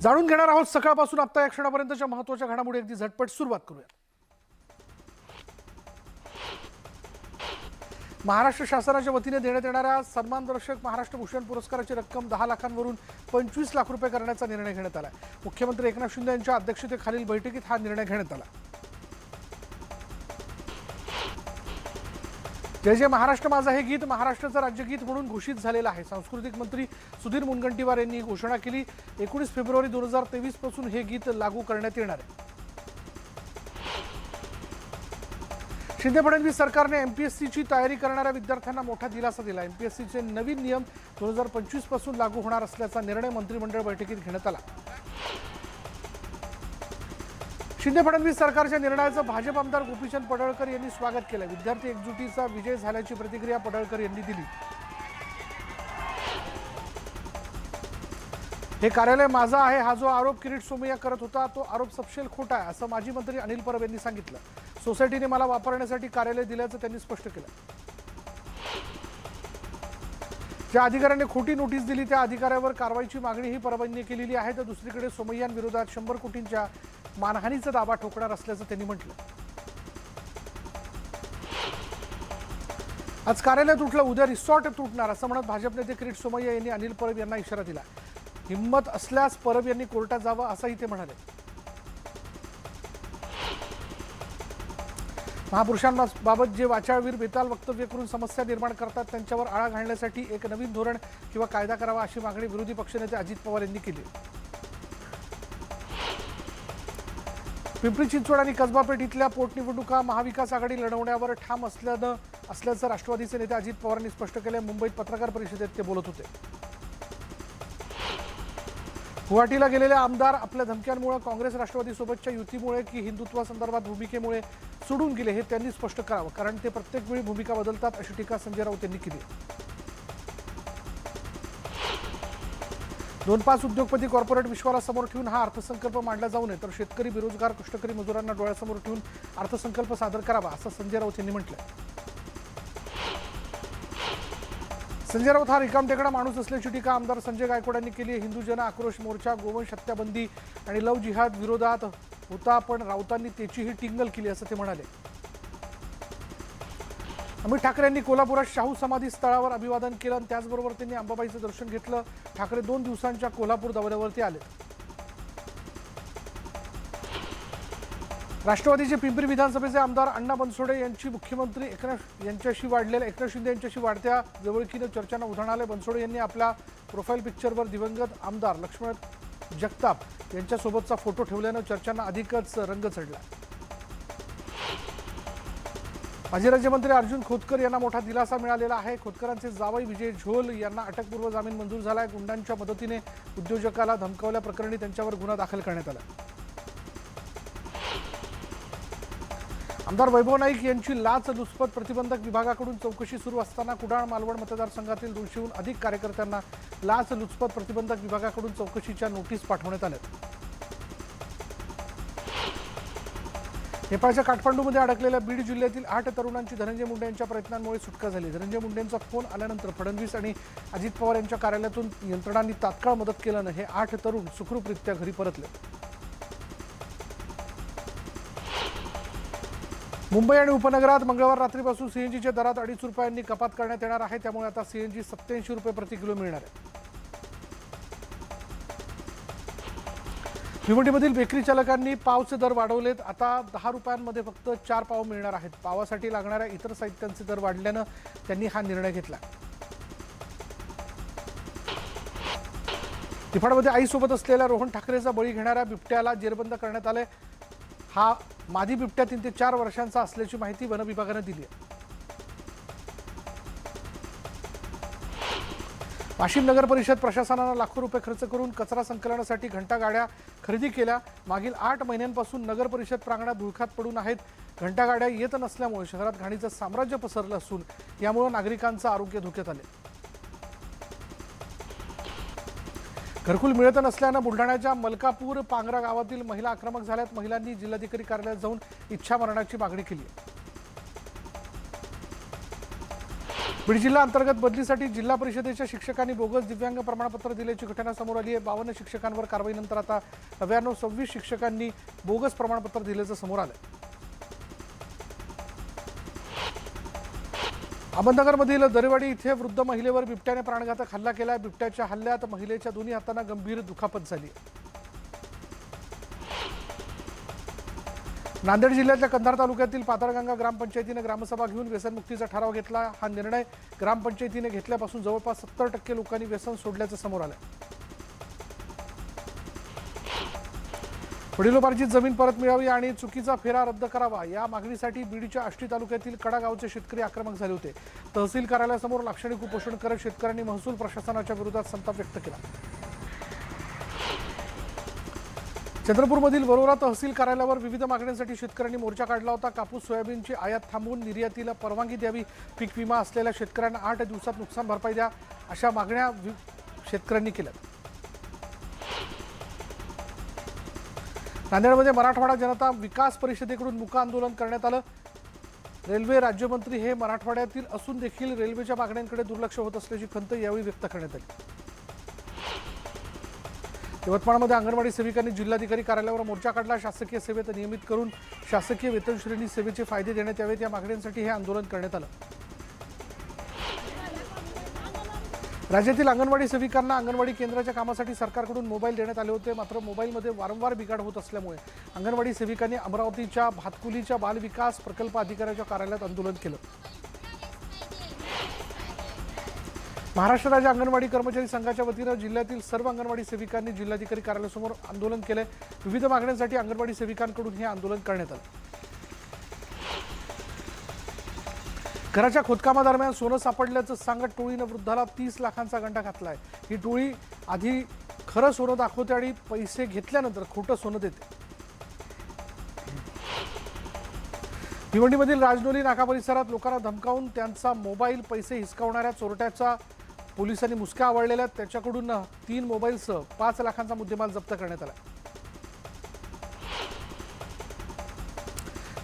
जाणून घेणार आहोत सकाळपासून आता या क्षणापर्यंतच्या महत्त्वाच्या घडामोडी अगदी झटपट सुरुवात करूया। महाराष्ट्र शासनाच्या वतीने देण्यात येणाऱ्या सन्मानदर्शक महाराष्ट्र भूषण पुरस्काराची रक्कम 10 लाखांवरून 25 लाख रुपये करण्याचा निर्णय घेण्यात आला आहे। मुख्यमंत्री एकनाथ शिंदे यांच्या अध्यक्षतेखालील बैठकीत हा निर्णय घेण्यात आला। जय जय महाराष्ट्र माझा हे गीत महाराष्ट्राचं राज्यगीत म्हणून घोषित झालेलं आहे। सांस्कृतिक मंत्री सुधीर मुनगंटीवार यांनी घोषणा केली। 19 फेब्रुवारी 2023 पासून हे गीत लागू करण्यात येणार आहे। शिंदे फडणवीस सरकारने एमपीएससीची तयारी करणाऱ्या विद्यार्थ्यांना मोठा दिलासा दिला। एमपीएससीचे नवीन नियम 2025 पासून लागू होणार असल्याचा निर्णय मंत्रिमंडळ बैठकीत घेण्यात आला। शिंदे फडणवीस सरकारच्या निर्णयाचं भाजप आमदार गोपीचंद पडळकर यांनी स्वागत केलं। विद्यार्थी एकजुटीचा विजय झाल्याची प्रतिक्रिया पडळकर यांनी दिली। हे कार्यालय माझं आहे हा जो आरोप किरीट सोमय्या करत होता तो आरोप सपशेल खोटा आहे असं माजी मंत्री अनिल परब यांनी सांगितलं। सोसायटीने मला वापरण्यासाठी कार्यालय दिल्याचं त्यांनी स्पष्ट केलं। ज्या अधिकाऱ्याने खोटी नोटीस दिली त्या अधिकाऱ्यावर कारवाईची मागणीही परब यांनी केलेली आहे। तर दुसरीकडे सोमय्यांविरोधात 100 कोटींच्या मानहानीचा दावा ठोकणार असल्याचं त्यांनी म्हटलं। आज कार्यालय तुटलं उद्या रिसॉर्ट तुटणार असं म्हणत भाजप नेते किरीट सोमय्या यांनी अनिल परब यांना इशारा दिला। हिम्मत असल्यास परब यांनी कोर्टात जावं असंही ते म्हणाले। महापुरुषांबाबत जे वाचाळवीर बेताल वक्तव्य करून समस्या निर्माण करतात त्यांच्यावर आळा घालण्यासाठी एक नवीन धोरण किंवा कायदा करावा अशी मागणी विरोधी पक्षनेते अजित पवार यांनी केली। पिंपरी चिंचवड आणि कसबा पेठ इथल्या पोटनिवडणुका महाविकास आघाडी लढवण्यावर ठाम असल्याचं राष्ट्रवादीचे नेते अजित पवारांनी स्पष्ट केले। मुंबईत पत्रकार परिषदेत ते बोलत होते। गुवाहाटीला गेलेले आमदार आपल्या धमक्यांमुळे काँग्रेस राष्ट्रवादीसोबतच्या युतीमुळे की हिंदुत्वासंदर्भात भूमिकेमुळे सोडून गेले हे त्यांनी स्पष्ट करावं, कारण ते प्रत्येक वेळी भूमिका बदलतात अशी टीका संजय राऊत यांनी केली। 2-5 उद्योगपती कॉर्पोरेट विश्वाला समोर ठेवून हा अर्थसंकल्प मांडला जाऊ नये तर शेतकरी बेरोजगार कष्टकरी मजुरांना डोळ्यासमोर ठेवून अर्थसंकल्प सादर करावा असं संजय राऊत यांनी म्हटलं। संजय राऊत हा रिकामटेकडा माणूस असल्याची टीका आमदार संजय गायकवाड यांनी केली। हिंदू जन आक्रोश मोर्चा गोवंश हत्याबंदी आणि लव जिहाद विरोधात होता पण राऊतांनी त्याचीही टिंगल केली असं ते म्हणाले। अमित ठाकरे यांनी कोल्हापुरात शाहू समाधी स्थळावर अभिवादन केलं आणि त्याचबरोबर त्यांनी अंबाबाईचं दर्शन घेतलं। ठाकरे 2 दिवसांच्या कोल्हापूर दौऱ्यावरती आले। राष्ट्रवादीचे पिंपरी विधानसभेचे आमदार अण्णा बनसोडे यांची मुख्यमंत्री एकनाथ शिंदे यांच्याशी वाढत्या जवळकीनं चर्चांना उधाण आले। बनसोडे यांनी आपल्या प्रोफाईल पिक्चरवर दिवंगत आमदार लक्ष्मण जगताप यांच्यासोबतचा फोटो ठेवल्यानं चर्चांना अधिकच रंग चढला। माजी राज्यमंत्री अर्जुन खोतकर यांना मोठा दिलासा मिळालेला आहे। खोतकरांचे जावई विजय झोल यांना अटकपूर्व जामीन मंजूर झाला आहे। गुंडांच्या मदतीने उद्योजकाला धमकावल्याप्रकरणी त्यांच्यावर गुन्हा दाखल करण्यात आला। आमदार वैभव नाईक यांची लाचलुचपत प्रतिबंधक विभागाकडून चौकशी सुरू असताना कुडाळ मालवण मतदारसंघातील 200हून अधिक कार्यकर्त्यांना लाचलुचपत प्रतिबंधक विभागाकडून चौकशीच्या नोटीस पाठवण्यात आल्या। नेपाळच्या काठमांडूमध्ये अडकलेल्या बीड जिल्ह्यातील 8 तरुणांची धनंजय मुंडे यांच्या प्रयत्नांमुळे सुटका झाली। धनंजय मुंडेंचा फोन आल्यानंतर फडणवीस आणि अजित पवार यांच्या कार्यालयातून यंत्रणांनी तात्काळ मदत केल्यानं हे 8 तरुण सुखरूपरित्या घरी परतले। मुंबई आणि उपनगरात मंगळवार रात्रीपासून सीएनजीच्या दरात 2.5 रुपयांनी कपात करण्यात येणार आहे। त्यामुळे आता सीएनजी 87 रुपये प्रति किलो मिळणार आहे। भिवंडीमधील बेकरी चालकांनी पावचे दर वाढवलेत। आता 10 रुपयांमध्ये फक्त 4 पाव मिळणार आहेत। पावासाठी लागणाऱ्या इतर साहित्यांचे दर वाढल्यानं त्यांनी हा निर्णय घेतला। निफाडमध्ये आईसोबत असलेल्या रोहन ठाकरेचा बळी घेणाऱ्या बिबट्याला जेरबंद करण्यात आले। हा मादी बिबट्या 3 ते 4 वर्षांचा असल्याची माहिती वन विभागाने दिली आहे। वाशिम नगर परिषद प्रशासनानं लाखो रुपये खर्च करून कचरा संकलनासाठी घंटागाड्या खरेदी केल्या। मागील 8 महिन्यांपासून नगर परिषद प्रांगणात धुळखात पडून आहेत। घंटागाड्या येत नसल्यामुळे शहरात घाणीचं साम्राज्य पसरलं असून यामुळे नागरिकांचं आरोग्य धोक्यात आले। घरकुल मिळत नसल्यानं बुलढाण्याच्या मलकापूर पांगरा गावातील महिला आक्रमक झाल्यात। महिलांनी जिल्हाधिकारी कार्यालयात जाऊन इच्छा मरणाची मागणी केली आहे। बीड जिल्हा अंतर्गत बदलीसाठी जिल्हा परिषदेच्या शिक्षकांनी बोगस दिव्यांग प्रमाणपत्र दिल्याची घटना समोर आली आहे। 52 शिक्षकांवर कारवाईनंतर आता 96 शिक्षकांनी बोगस प्रमाणपत्र दिल्याचं समोर आलं। अहमदनगरमधील दरेवाडी इथे वृद्ध महिलेवर बिबट्याने प्राणघातक हल्ला केला। बिबट्याच्या हल्ल्यात महिलेच्या दोन्ही हातांना गंभीर दुखापत झाली। नांदेड जिल्ह्यातल्या कंधार तालुक्यातील पाताळगंगा ग्रामपंचायतीने ग्रामसभा घेऊन व्यसनमुक्तीचा ठराव घेतला। हा निर्णय ग्रामपंचायतीने घेतल्यापासून जवळपास 70% लोकांनी व्यसन सोडल्याचं समोर आलं। वडिलोपार्जित जमीन परत मिळावी आणि चुकीचा फेरा रद्द करावा या मागणीसाठी बीडच्या आष्टी तालुक्यातील कडा गावचे शेतकरी आक्रमक झाले होते। तहसील कार्यालयासमोर लाक्षणिक उपोषण करत शेतकऱ्यांनी महसूल प्रशासनाच्या विरोधात संताप व्यक्त केला। चंद्रपूरमधील वरोरा तहसील कार्यालयावर विविध मागण्यांसाठी शेतकऱ्यांनी मोर्चा काढला होता। कापूस सोयाबीनची आयात थांबवून निर्यातीला परवानगी द्यावी, पीक विमा असलेल्या शेतकऱ्यांना 8 दिवसात नुकसान भरपाई द्या अशा मागण्या शेतकऱ्यांनी केल्या। नांदेडमध्ये मराठवाडा जनता विकास परिषदेकडून मूक आंदोलन करण्यात आलं। रेल्वे राज्यमंत्री हे मराठवाड्यातील असून देखील रेल्वेच्या मागण्यांकडे दुर्लक्ष होत असल्याची खंत यावेळी व्यक्त करण्यात आली। यवतमाळमध्ये अंगणवाडी सेविकांनी जिल्हाधिकारी कार्यालयावर मोर्चा काढला। शासकीय सेवेत नियमित करून शासकीय वेतन श्रेणी सेवेचे फायदे देण्यात यावेत या मागण्यांसाठी हे आंदोलन करण्यात आलं। राज्यातील अंगणवाडी सेविकांना अंगणवाडी केंद्राच्या कामासाठी सरकारकडून मोबाईल देण्यात आले होते, मात्र मोबाईलमध्ये वारंवार बिघाड होत असल्यामुळे अंगणवाडी सेविकांनी अमरावतीच्या भातकुलीच्या बालविकास प्रकल्प अधिकाऱ्याच्या कार्यालयात आंदोलन केलं। महाराष्ट्र राज्य अंगणवाडी कर्मचारी संघाच्या वतीनं जिल्ह्यातील सर्व अंगणवाडी सेविकांनी जिल्हाधिकारी कार्यालयासमोर आंदोलन केले। विविध मागण्यांसाठी अंगणवाडी सेविकांकडून हे आंदोलन करण्यात आलं। घराच्या खोदकामादरम्यान सोनं सापडल्याचं सांगत टोळीनं वृद्धाला 30 लाखांचा गंडा घातलाय। ही टोळी आधी खरं सोनं दाखवते आणि पैसे घेतल्यानंतर खोटं सोनं देते। भिवंडीमधील राजनोली नाका परिसरात लोकांना धमकावून त्यांचा मोबाईल पैसे हिसकावणाऱ्या चोरट्याचा पोलिसांनी मुसक्या आवळलेल्या त्याच्याकडून 3 मोबाईलसह 5 लाखांचा मुद्देमाल जप्त करण्यात आला।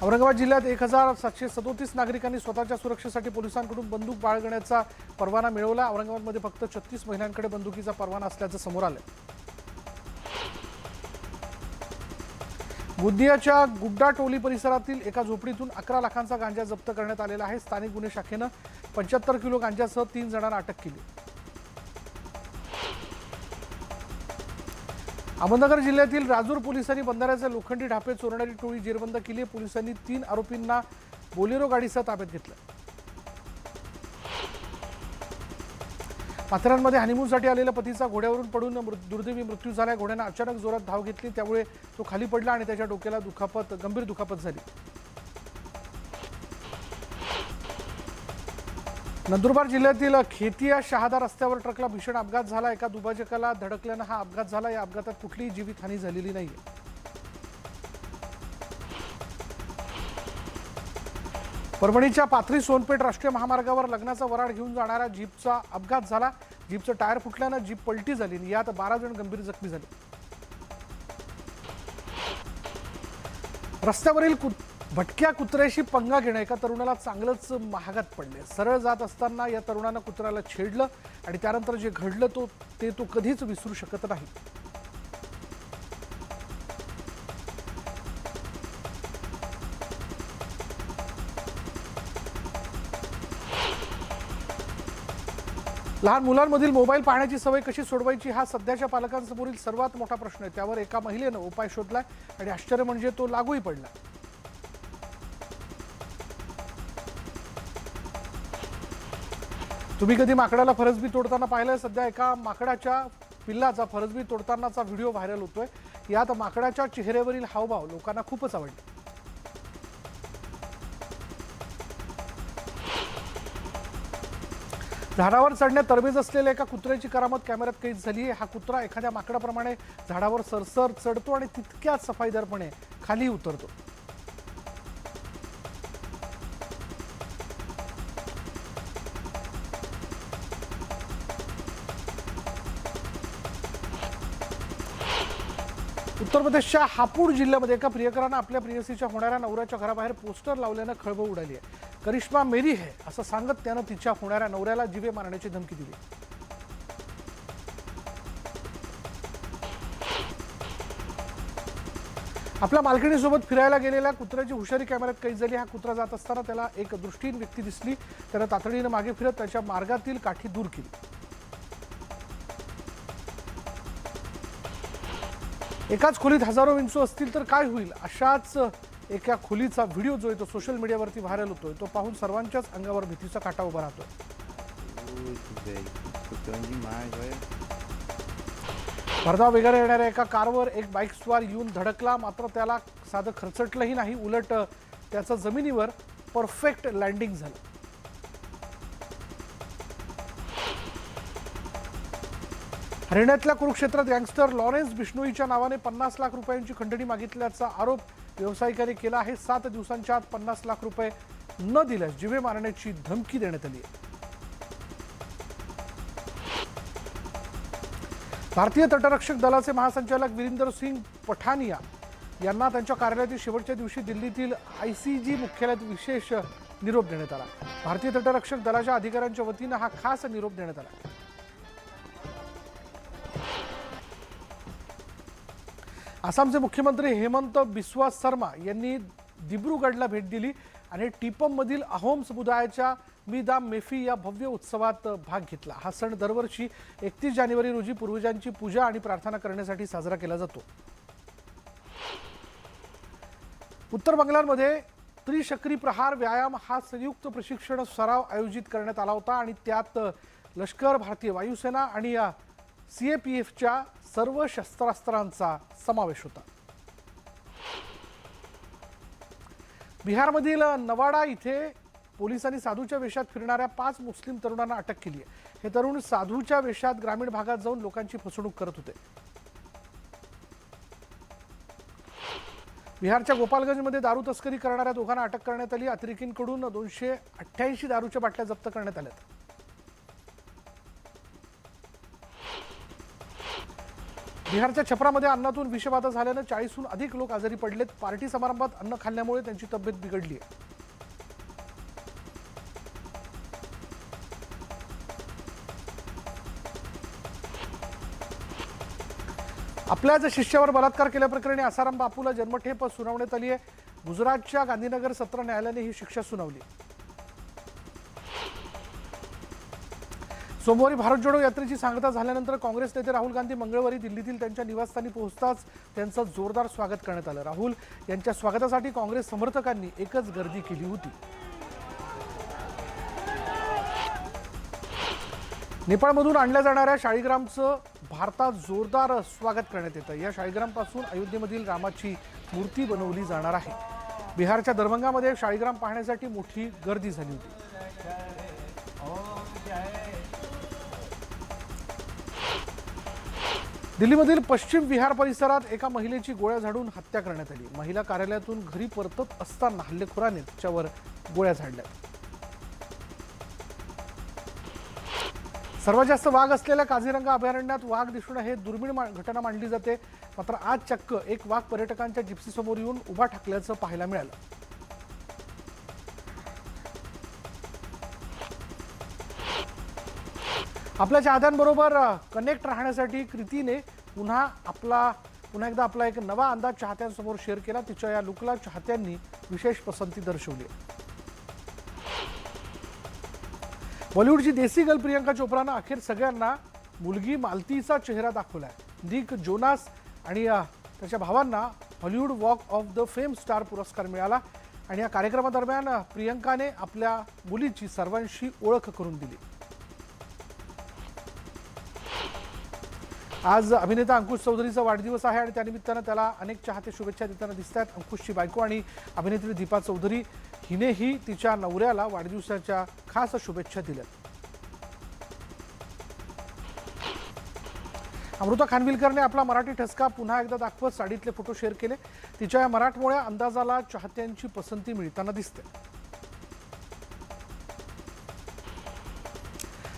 औरंगाबाद जिल्ह्यात 1737 नागरिकांनी स्वतःच्या सुरक्षेसाठी पोलिसांकडून बंदूक बाळगण्याचा परवाना मिळवला। औरंगाबादमध्ये फक्त 36 महिलांकडे बंदुकीचा परवाना असल्याचं समोर आलं। गोंदियाच्या गुड्डा टोली परिसरातील एका झोपडीतून 11 लाखांचा गांजा जप्त करण्यात आलेला आहे। स्थानिक गुन्हे शाखेनं 75 किलो गांजासह 3 जणांना अटक केली। अहमदनगर जिल्ह्यातील राजूर पोलिसांनी बंधाऱ्याचे लोखंडी ढापे चोरणारी टोळी जेरबंद केली। पोलिसांनी 3 आरोपींना बोलेरो गाडीसह ताब्यात घेतलं। माथेरानमध्ये हनीमूनसाठी आलेल्या पतीचा घोड्यावरून पडून दुर्दैवी मृत्यू झाला। घोड्यानं अचानक जोरात धाव घेतली, त्यामुळे तो खाली पडला आणि त्याच्या डोक्याला गंभीर दुखापत झाली। नंदुरबार जिल्ह्यातील खेतिया शहादा रस्त्यावर ट्रकला भीषण अपघात झाला। एका दुभाजकाला धडकल्यानं हा अपघात झाला। या अपघातात कुठलीही जीवितहानी झालेली नाहीये। परभणीच्या पाथरी सोनपेठ राष्ट्रीय महामार्गावर लग्नाचा वराड घेऊन जाणाऱ्या जीपचा अपघात झाला। जीपचं टायर फुटल्यानं जीप पलटी झाली। यात 12 जण गंभीर जखमी झाले। रस्त्यावरील भटक्या कुत्र्याशी पंगा घेणं एका तरुणाला चांगलंच महागात पडले। सरळ जात असताना या तरुणानं कुत्र्याला छेडलं आणि त्यानंतर जे घडलं तो कधीच विसरू शकत नाही। लहान मुलांमधील मोबाईल पाहण्याची सवय कशी सोडवायची हा सध्याच्या पालकांसमोरील सर्वात मोठा प्रश्न आहे। त्यावर एका महिलेनं उपाय शोधलाय आणि आश्चर्य म्हणजे तो लागूही पडला। तुम्ही कधी माकडाला फरसबी तोडताना पाहिलंय? सध्या एका माकडाच्या पिल्लाचा फरसबी तोडतानाचा व्हिडिओ व्हायरल होतोय। यात माकडाच्या चेहऱ्यावरील हावभाव लोकांना खूपच आवडले। झाडावर चढण्यात तरबेज असलेल्या एका कुत्र्याची करामत कॅमेऱ्यात कैद झाली आहे। हा कुत्रा एखाद्या माकडाप्रमाणे झाडावर सरसर चढतो आणि तितक्याच सफाईदारपणे खाली उतरतो। उत्तर प्रदेशच्या हापुड जिल्ह्यामध्ये एका प्रियकरानं आपल्या प्रेयसीच्या होणाऱ्या नवऱ्याच्या घराबाहेर पोस्टर लावल्यानं खळबळ उडाली आहे। करिश्मा मेरी है असं सांगत त्यानं तिच्या होणाऱ्या नवऱ्याला जीवे मारण्याची धमकी दिली। आपल्या मालकिणीसोबत फिरायला गेलेल्या कुत्र्याची हुशारी कॅमेऱ्यात कैद झाली। हा कुत्रा जात असताना त्याला एक दृष्टीहीन व्यक्ती दिसली। त्याने तातडीने मागे फिरत त्याच्या मार्गातील काठी दूर केली। एकाच खोलीत हजारो विंचू असतील तर काय होईल, अशाच एका खोलीचा व्हिडिओ जो आहे तो सोशल मीडियावरती व्हायरल होतोय। तो पाहून सर्वांच्याच अंगावर भीतीचा काटा उभा राहतोय। भरधाव वेगाने येणाऱ्या एका कारवर एक बाईक स्वार येऊन धडकला, मात्र त्याला साधं खरचटलंही नाही, उलट त्याचं जमिनीवर परफेक्ट लँडिंग झालं। हरियाणातल्या कुरुक्षेत्रात गँगस्टर लॉरेन्स बिश्नोईच्या नावाने 50 लाख रुपयांची खंडणी मागितल्याचा आरोप व्यावसायिकाने केला आहे। 7 दिवसांच्या आत 50 लाख रुपये न दिल्यास जीवे मारण्याची धमकी देण्यात आली आहे। भारतीय तटरक्षक दलाचे महासंचालक वीरेंद्र सिंग पठानिया यांना त्यांच्या कार्यालयातील शेवटच्या दिवशी दिल्लीतील आयसीजी मुख्यालयात विशेष निरोप देण्यात आला। भारतीय तटरक्षक दलाच्या अधिकाऱ्यांच्या वतीने हा खास निरोप देण्यात आला। आसामचे मुख्यमंत्री हेमंत बिस्वा शर्मा यांनी दिब्रुगडला भेट दिली आणि टिपममधील अहोम समुदायाच्या मीदाम मेफी या भव्य उत्सवात भाग घेतला। हा सण दरवर्षी 31 जानेवारी रोजी पूर्वजांची पूजा आणि प्रार्थना करण्यासाठी साजरा केला जातो। उत्तर बंगालमध्ये त्रिचक्री प्रहार व्यायाम हा संयुक्त प्रशिक्षण सराव आयोजित करण्यात आला होता आणि त्यात लष्कर, भारतीय वायुसेना आणि सीएपीएफच्या सर्व शस्त्रास्त्रांचा समावेश होता। बिहारमधील नवाडा इथे पोलिसांनी साधूच्या वेशात फिरणाऱ्या 5 मुस्लिम तरुणांना अटक केली आहे। हे तरुण साधूच्या वेशात ग्रामीण भागात जाऊन लोकांची फसवणूक करत होते। बिहारच्या गोपालगंजमध्ये दारू तस्करी करणाऱ्या दोघांना अटक करण्यात आली। अतिरेकींकडून 288 दारूच्या बाटल्या जप्त करण्यात आल्या। बिहारच्या छपरामध्ये अन्नातून विषबाधा झाल्याने 40हून अधिक लोक आजारी पडलेत। पार्टी समारंभात अन्न खाल्ल्यामुळे त्यांची तब्येत बिघडली आहे। आपल्याच शिष्यावर बलात्कार केल्याप्रकरणी आसाराम बापूला जन्मठेप सुनावण्यात आली आहे। गुजरातच्या गांधीनगर सत्र न्यायालयाने ही शिक्षा सुनावली। सोमवारी भारत जोडो यात्रेची सांगता झाल्यानंतर काँग्रेस नेते राहुल गांधी मंगळवारी दिल्लीतील त्यांच्या निवासस्थानी पोहोचताच त्यांचं जोरदार स्वागत करण्यात आलं। राहुल यांच्या स्वागतासाठी काँग्रेस समर्थकांनी एकच गर्दी केली होती। नेपाळमधून आणल्या जाणाऱ्या शाळीग्रामचं भारतात जोरदार स्वागत करण्यात येतं। या शाळीग्रामपासून अयोध्येमधील रामाची मूर्ती बनवली जाणार आहे। बिहारच्या दरभंगामध्ये शाळीग्राम पाहण्यासाठी मोठी गर्दी झाली होती। दिल्लीमधील पश्चिम विहार परिसरात एका महिलेची गोळ्या झाडून हत्या करण्यात आली। महिला कार्यालयातून घरी परतत असताना हल्लेखोराने तिच्यावर गोळ्या झाडल्या। सर्वात जास्त वाघ असलेल्या काझीरंगा अभयारण्यात वाघ दिसणं हे दुर्मिळ घटना मानली जाते, मात्र आज चक्क एक वाघ पर्यटकांच्या जिप्सीसमोर येऊन उभा ठाकल्याचं पाहायला मिळालं। आपल्या चाहत्यांबरोबर कनेक्ट राहण्यासाठी कृतीने पुन्हा एकदा आपला एक नवा अंदाज चाहत्यांसमोर शेअर केला। तिच्या या लुकला चाहत्यांनी विशेष पसंती दर्शवली। बॉलिवूडची देसी गर्ल प्रियंका चोप्रानं अखेर सगळ्यांना मुलगी मालतीचा चेहरा दाखवलाय। निक जोनास आणि त्याच्या भावांना Hollywood walk of the fame star पुरस्कार मिळाला आणि या कार्यक्रमादरम्यान प्रियंकाने आपल्या मुलीची सर्वांशी ओळख करून दिली। आज अभिनेता अंकुश चौधरीचा वाढदिवस आहे आणि त्यानिमित्तानं त्याला अनेक चाहते शुभेच्छा देताना दिसत आहेत। अंकुशची बायको आणि अभिनेत्री दीपा चौधरी हिनेही तिच्या नवऱ्याला वाढदिवसाच्या खास शुभेच्छा दिल्या। अमृता खानविलकरने आपला मराठी ठसका पुन्हा एकदा दाखवत साडीतले फोटो शेअर केले। तिच्या या मराठमोळ्या अंदाजाला चाहत्यांची पसंती मिळताना दिसते।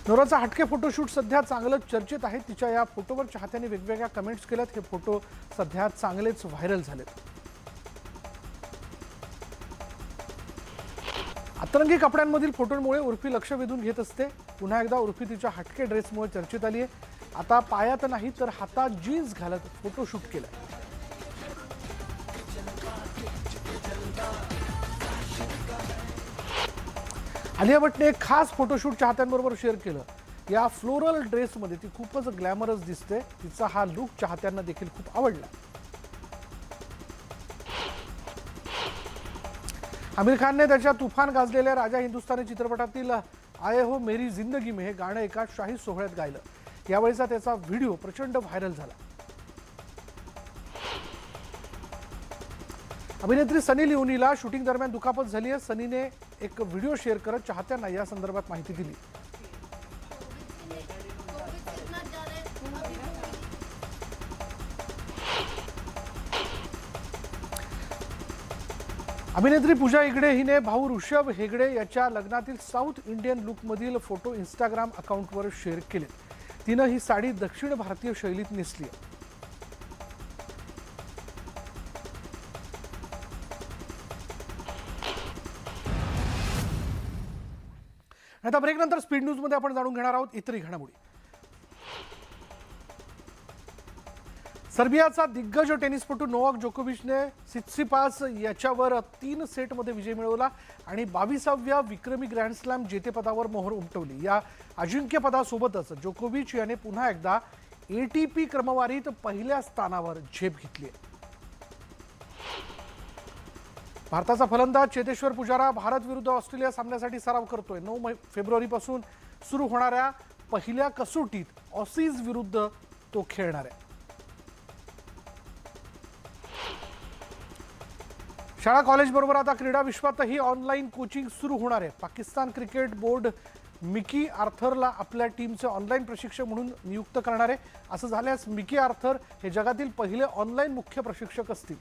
नवराचा हटके फोटोशूट सध्या चांगलं चर्चेत आहे। तिच्या या फोटोवर चाहत्यांनी वेगवेगळ्या कमेंट्स केल्यात। हे फोटो सध्या चांगलेच व्हायरल झालेत। अतरंगी कपड्यांमधील फोटोंमुळे उर्फी लक्ष वेधून घेत असते. पुन्हा एकदा उर्फी तिच्या हटके ड्रेसमुळे चर्चेत आली आहे. आता पायात नाही तर हातात जीन्स घालत फोटोशूट केलं. आलिया भट्टने एक खास फोटोशूट चाहत्यांबरोबर शेअर केलं. या फ्लोरल ड्रेसमध्ये ती खूपच ग्लॅमरस दिसते. तिचा हा लुक चाहत्यांना देखील खूप आवडला. आमिर खानने त्याच्या तुफान गाजलेल्या राजा हिंदुस्थानी चित्रपटातील आये हो मेरी जिंदगी में हे गाणं एका शाही सोहळ्यात गायलं. यावेळीचा त्याचा व्हिडिओ प्रचंड व्हायरल झाला. अभिनेत्री सनी लिओनीला शूटिंग दरम्यान दुखापत झाली आहे. सनीने एक व्हिडिओ शेअर करत चाहत्यांना या संदर्भात माहिती दिली. अभिनेत्री पूजा हेगडे हिने भाऊ ऋषभ हेगडे याच्या लग्नातील साऊथ इंडियन लुकमधील फोटो इंस्टाग्राम अकाउंटवर शेअर केले. तिनं ही साडी दक्षिण भारतीय शैलीत नेसली आहे. आता ब्रेकनंतर स्पीड न्यूज मध्ये आपण जाणून घेणार आहोत इतरही घडामोडी. सर्बियाचा दिग्गज टेनिसपटू नोवाक जोकोविचने सित्सिपास याच्यावर 3 सेटमध्ये विजय मिळवला आणि 22व्या विक्रमी ग्रँड स्लॅम जेतेपदावर मोहर उमटवली. या अजिंक्यपदासोबतच जोकोविच याने पुन्हा एकदा एटीपी क्रमवारीत पहिल्या स्थानावर झेप घेतली. भारताचा फलंदाज चेतेश्वर पुजारा भारत विरुद्ध ऑस्ट्रेलिया सामन्यासाठी सराव करतोय. 9 फेब्रुवारीपासून सुरू होणाऱ्या पहिल्या कसोटीत ऑसीज विरुद्ध तो खेळणार आहे. शाळा कॉलेज बरोबर आता क्रीडा विश्वातही ऑनलाईन कोचिंग सुरू होणार आहे. पाकिस्तान क्रिकेट बोर्ड मिकी आर्थरला आपल्या टीमचे ऑनलाईन प्रशिक्षक म्हणून नियुक्त करणार आहे. असं झाल्यास मिकी आर्थर हे जगातील पहिले ऑनलाईन मुख्य प्रशिक्षक असतील.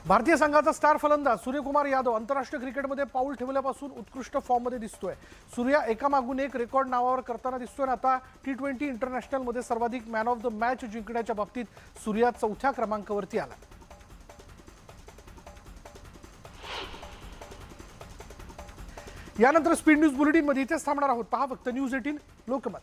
भारतीय संघाचा स्टार फलंदाज सूर्यकुमार यादव आंतरराष्ट्रीय क्रिकेटमध्ये पाऊल ठेवल्यापासून उत्कृष्ट फॉर्ममध्ये दिसतोय. सूर्या एकामागून एक रेकॉर्ड नावावर करताना दिसतोय. आता T20 इंटरनॅशनलमध्ये सर्वाधिक मॅन ऑफ द मॅच जिंकण्याच्या बाबतीत सूर्या 4थ्या क्रमांकावरती आला. यानंतर स्पीड न्यूज बुलेटिनमध्ये इथेच थांबणार आहोत. पहा फक्त न्यूज 18 लोकमत.